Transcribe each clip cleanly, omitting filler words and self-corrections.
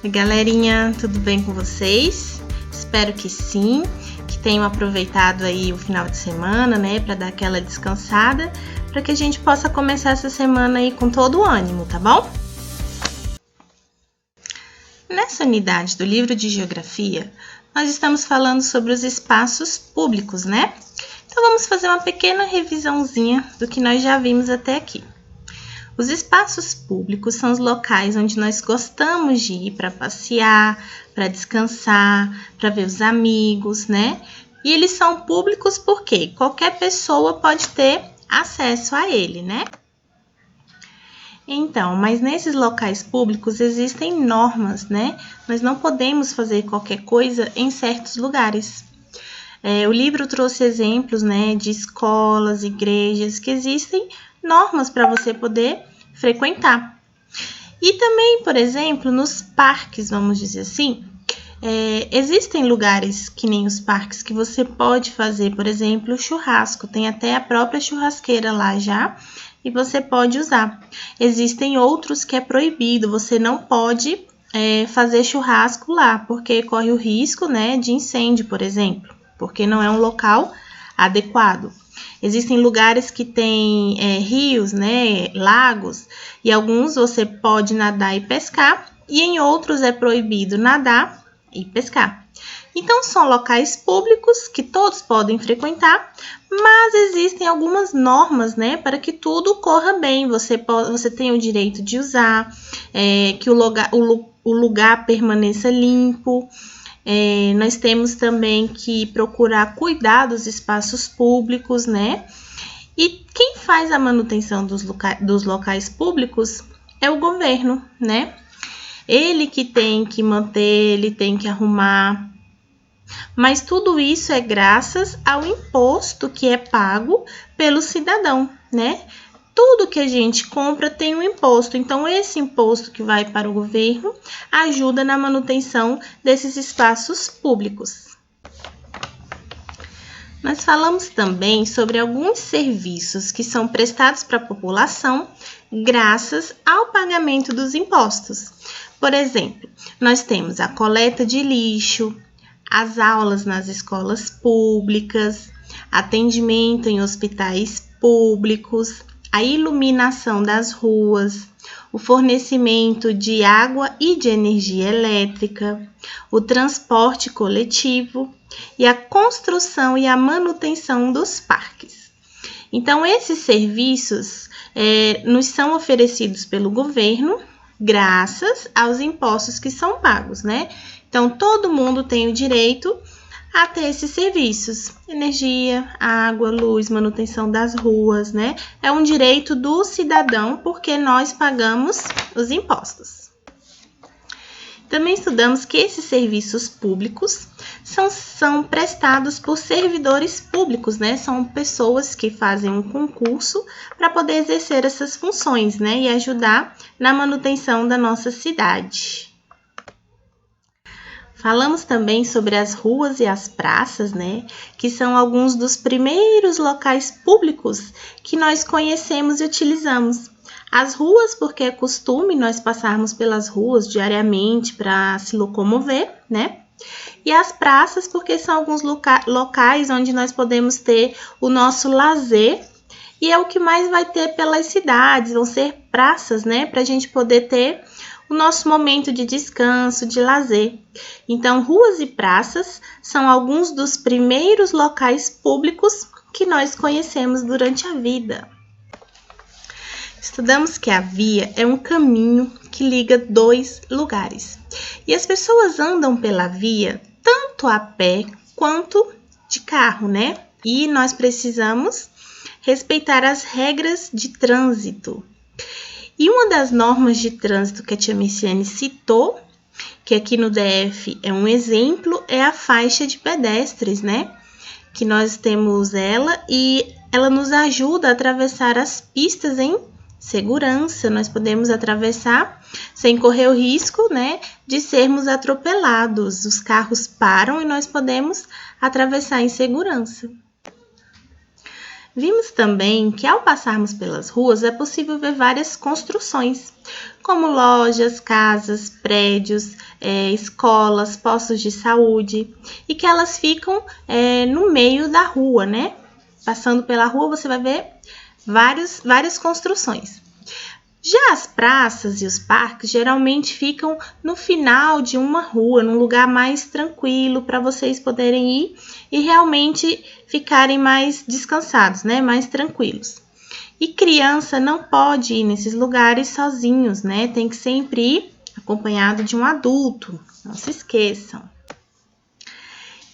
Galerinha, tudo bem com vocês? Espero que sim, que tenham aproveitado aí o final de semana, né, para dar aquela descansada, para que a gente possa começar essa semana aí com todo o ânimo, tá bom? Nessa unidade do livro de Geografia, nós estamos falando sobre os espaços públicos, né? Então vamos fazer uma pequena revisãozinha do que nós já vimos até aqui. Os espaços públicos são os locais onde nós gostamos de ir para passear, para descansar, para ver os amigos, né? E eles são públicos porque qualquer pessoa pode ter acesso a ele, né? Então, mas nesses locais públicos existem normas, né? Nós não podemos fazer qualquer coisa em certos lugares. O livro trouxe exemplos, né, de escolas, igrejas, que existem normas para você poder frequentar. E também, por exemplo, nos parques, vamos dizer assim, existem lugares que nem os parques que você pode fazer, por exemplo, churrasco. Tem até a própria churrasqueira lá já e você pode usar. Existem outros que é proibido, você não pode fazer churrasco lá, porque corre o risco, né, de incêndio, por exemplo, porque não é um local adequado. Existem lugares que tem rios, né, lagos, e alguns você pode nadar e pescar, e em outros é proibido nadar e pescar. Então, são locais públicos que todos podem frequentar, mas existem algumas normas, né, para que tudo corra bem. Você tem o direito de usar, que o lugar permaneça limpo. Nós temos também que procurar cuidar dos espaços públicos, né? E quem faz a manutenção dos locais públicos é o governo, né? Ele que tem que manter, ele tem que arrumar. Mas tudo isso é graças ao imposto que é pago pelo cidadão, né? Tudo que a gente compra tem um imposto, então esse imposto que vai para o governo ajuda na manutenção desses espaços públicos. Nós falamos também sobre alguns serviços que são prestados para a população graças ao pagamento dos impostos. Por exemplo, nós temos a coleta de lixo, as aulas nas escolas públicas, atendimento em hospitais públicos, a iluminação das ruas, o fornecimento de água e de energia elétrica, o transporte coletivo e a construção e a manutenção dos parques. Então, esses serviços nos são oferecidos pelo governo graças aos impostos que são pagos, né? Então, todo mundo tem o direito a ter esses serviços, energia, água, luz, manutenção das ruas, né? É um direito do cidadão porque nós pagamos os impostos. Também estudamos que esses serviços públicos são prestados por servidores públicos, né? São pessoas que fazem um concurso para poder exercer essas funções, né? E ajudar na manutenção da nossa cidade. Falamos também sobre as ruas e as praças, né? Que são alguns dos primeiros locais públicos que nós conhecemos e utilizamos. As ruas, porque é costume nós passarmos pelas ruas diariamente para se locomover, né? E as praças, porque são alguns locais onde nós podemos ter o nosso lazer. E é o que mais vai ter pelas cidades, vão ser praças, né? Para a gente poder ter o nosso momento de descanso, de lazer. Então, ruas e praças são alguns dos primeiros locais públicos que nós conhecemos durante a vida. Estudamos que a via é um caminho que liga dois lugares. E as pessoas andam pela via tanto a pé quanto de carro, né? E nós precisamos respeitar as regras de trânsito. E uma das normas de trânsito que a tia Messiane citou, que aqui no DF é um exemplo, é a faixa de pedestres, né? Que nós temos ela e ela nos ajuda a atravessar as pistas em segurança. Nós podemos atravessar sem correr o risco, né, de sermos atropelados. Os carros param e nós podemos atravessar em segurança. Vimos também que ao passarmos pelas ruas é possível ver várias construções, como lojas, casas, prédios, escolas, postos de saúde, e que elas ficam no meio da rua, né? Passando pela rua você vai ver várias construções. Já as praças e os parques geralmente ficam no final de uma rua, num lugar mais tranquilo para vocês poderem ir e realmente ficarem mais descansados, né? Mais tranquilos. E criança não pode ir nesses lugares sozinhos, né? Tem que sempre ir acompanhado de um adulto, não se esqueçam.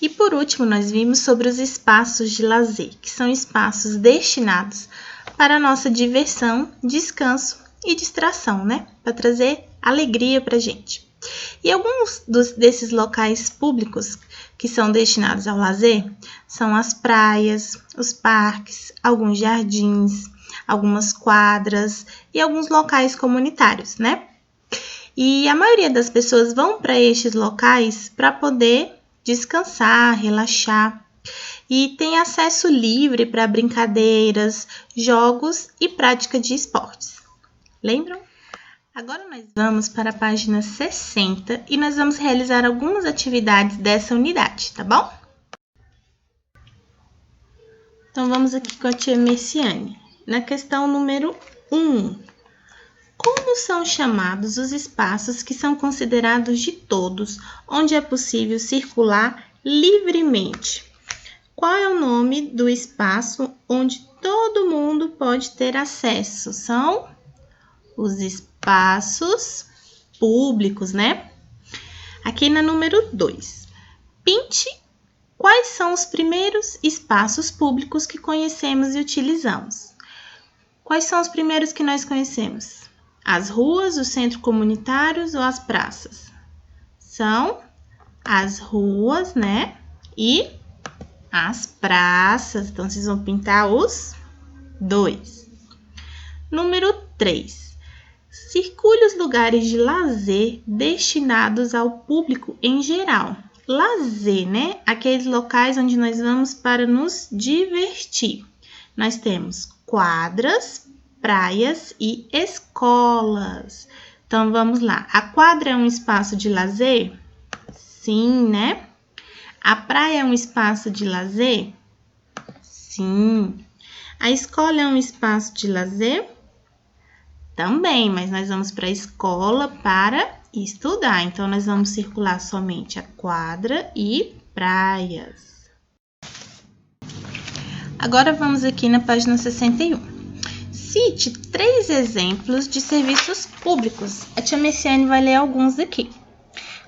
E por último, nós vimos sobre os espaços de lazer, que são espaços destinados para a nossa diversão, descanso e distração, né? Para trazer alegria para a gente. E alguns desses locais públicos que são destinados ao lazer são as praias, os parques, alguns jardins, algumas quadras e alguns locais comunitários, né? E a maioria das pessoas vão para estes locais para poder descansar, relaxar e tem acesso livre para brincadeiras, jogos e prática de esportes. Lembram? Agora nós vamos para a página 60 e nós vamos realizar algumas atividades dessa unidade, tá bom? Então vamos aqui com a tia Messiane. Na questão número 1. Como são chamados os espaços que são considerados de todos, onde é possível circular livremente? Qual é o nome do espaço onde todo mundo pode ter acesso? São os espaços públicos, né? Aqui na número 2. Pinte quais são os primeiros espaços públicos que conhecemos e utilizamos. Quais são os primeiros que nós conhecemos? As ruas, os centros comunitários ou as praças? São as ruas, né? E as praças. Então, vocês vão pintar os 2. Número 3. Circule os lugares de lazer destinados ao público em geral. Lazer, né? Aqueles locais onde nós vamos para nos divertir. Nós temos quadras, praias e escolas. Então, vamos lá. A quadra é um espaço de lazer? Sim, né? A praia é um espaço de lazer? Sim. A escola é um espaço de lazer? Também, mas nós vamos para a escola para estudar. Então, nós vamos circular somente a quadra e praias. Agora, vamos aqui na página 61. Cite 3 exemplos de serviços públicos. A tia Messiane vai ler alguns aqui.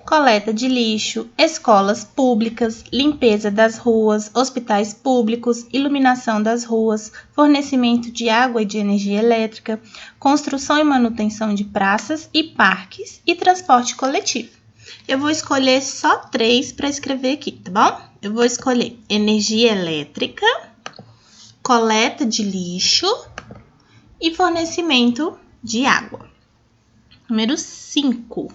Coleta de lixo, escolas públicas, limpeza das ruas, hospitais públicos, iluminação das ruas, fornecimento de água e de energia elétrica, construção e manutenção de praças e parques e transporte coletivo. Eu vou escolher só 3 para escrever aqui, tá bom? Eu vou escolher energia elétrica, coleta de lixo e fornecimento de água. Número 5.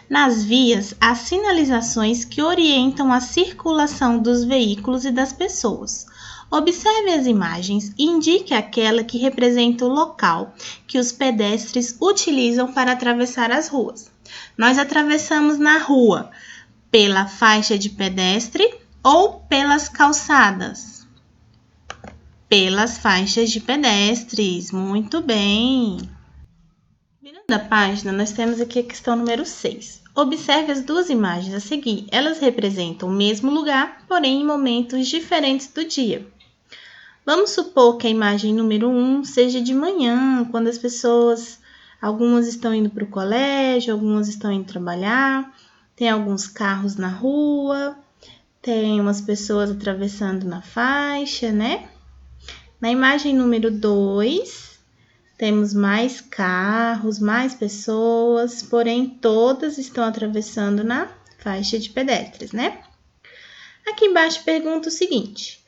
Nas vias, há sinalizações que orientam a circulação dos veículos e das pessoas. Observe as imagens e indique aquela que representa o local que os pedestres utilizam para atravessar as ruas. Nós atravessamos na rua pela faixa de pedestre ou pelas calçadas? Pelas faixas de pedestres. Muito bem! Virando a página, nós temos aqui a questão número 6. Observe as 2 imagens a seguir. Elas representam o mesmo lugar, porém em momentos diferentes do dia. Vamos supor que a imagem número 1 seja de manhã, quando as pessoas, algumas estão indo para o colégio, algumas estão indo trabalhar, tem alguns carros na rua, tem umas pessoas atravessando na faixa, né? Na imagem número 2, temos mais carros, mais pessoas, porém todas estão atravessando na faixa de pedestres, né? Aqui embaixo pergunta o seguinte: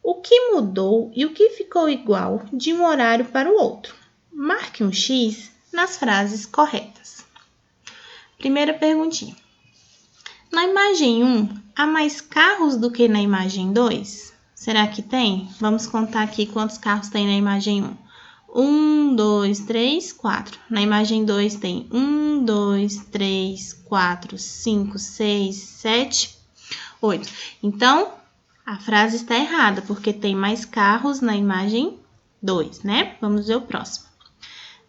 o que mudou e o que ficou igual de um horário para o outro? Marque um X nas frases corretas. Primeira perguntinha. Na imagem 1, há mais carros do que na imagem 2? Será que tem? Vamos contar aqui quantos carros tem na imagem 1. 1, 2, 3, 4. Na imagem 2 tem 1, 2, 3, 4, 5, 6, 7, 8. Então, a frase está errada, porque tem mais carros na imagem 2, né? Vamos ver o próximo.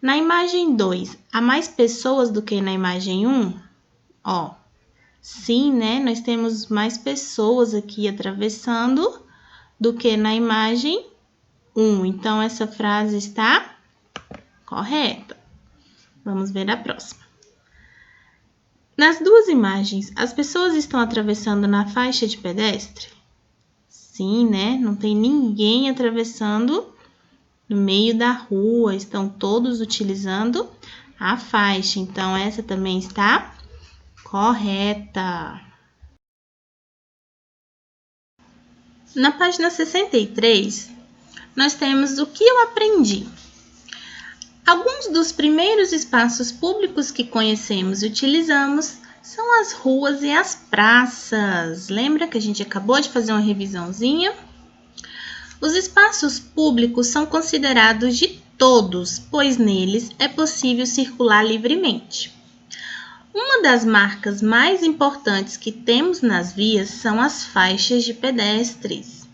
Na imagem 2, há mais pessoas do que na imagem 1? Ó, sim, né? Nós temos mais pessoas aqui atravessando do que na imagem 1. Então, essa frase está correta. Vamos ver a próxima. Nas duas imagens, as pessoas estão atravessando na faixa de pedestre? Sim, né? Não tem ninguém atravessando no meio da rua. Estão todos utilizando a faixa. Então, essa também está correta. Na página 63, nós temos o que eu aprendi. Alguns dos primeiros espaços públicos que conhecemos e utilizamos são as ruas e as praças. Lembra que a gente acabou de fazer uma revisãozinha? Os espaços públicos são considerados de todos, pois neles é possível circular livremente. Uma das marcas mais importantes que temos nas vias são as faixas de pedestres.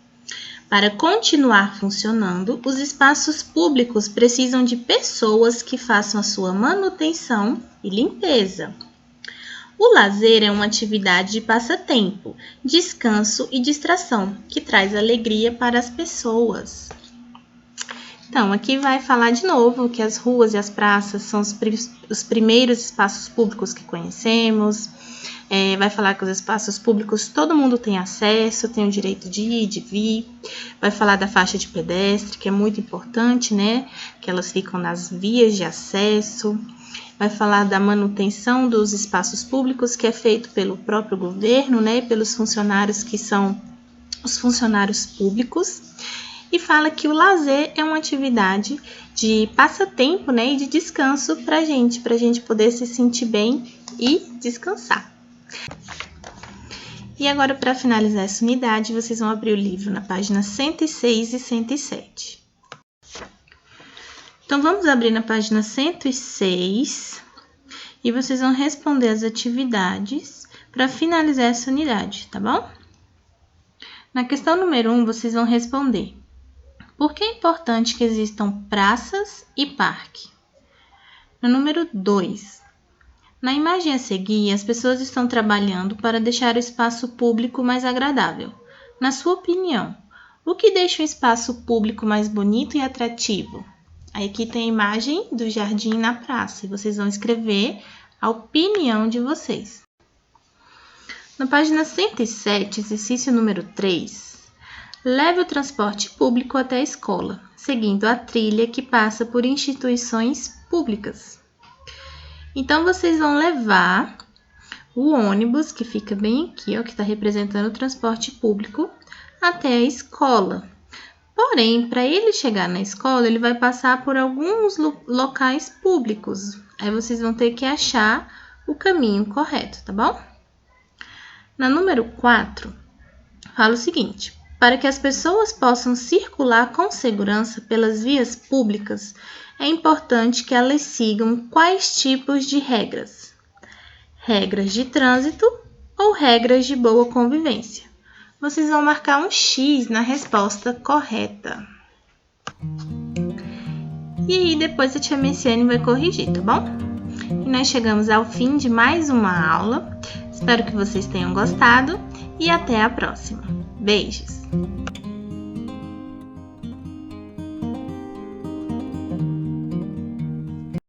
Para continuar funcionando, os espaços públicos precisam de pessoas que façam a sua manutenção e limpeza. O lazer é uma atividade de passatempo, descanso e distração, que traz alegria para as pessoas. Então, aqui vai falar de novo que as ruas e as praças são os primeiros espaços públicos que conhecemos. Vai falar que os espaços públicos todo mundo tem acesso, tem o direito de ir, de vir. Vai falar da faixa de pedestre, que é muito importante, né? Que elas ficam nas vias de acesso. Vai falar da manutenção dos espaços públicos, que é feito pelo próprio governo, né? Pelos funcionários que são os funcionários públicos. E fala que o lazer é uma atividade de passatempo, né? E de descanso para gente poder se sentir bem e descansar. E agora, para finalizar essa unidade, vocês vão abrir o livro na página 106 e 107. Então, vamos abrir na página 106 e vocês vão responder as atividades para finalizar essa unidade, tá bom? Na questão número 1, vocês vão responder: por que é importante que existam praças e parque? No número 2, na imagem a seguir, as pessoas estão trabalhando para deixar o espaço público mais agradável. Na sua opinião, o que deixa um espaço público mais bonito e atrativo? Aí aqui tem a imagem do jardim na praça e vocês vão escrever a opinião de vocês. Na página 107, exercício número 3, leve o transporte público até a escola, seguindo a trilha que passa por instituições públicas. Então, vocês vão levar o ônibus, que fica bem aqui, ó, que está representando o transporte público, até a escola. Porém, para ele chegar na escola, ele vai passar por alguns locais públicos. Aí, vocês vão ter que achar o caminho correto, tá bom? Na número 4, fala o seguinte: para que as pessoas possam circular com segurança pelas vias públicas, é importante que elas sigam quais tipos de regras? Regras de trânsito ou regras de boa convivência? Vocês vão marcar um X na resposta correta. E aí, depois a tia Messiane vai corrigir, tá bom? E nós chegamos ao fim de mais uma aula. Espero que vocês tenham gostado e até a próxima. Beijos!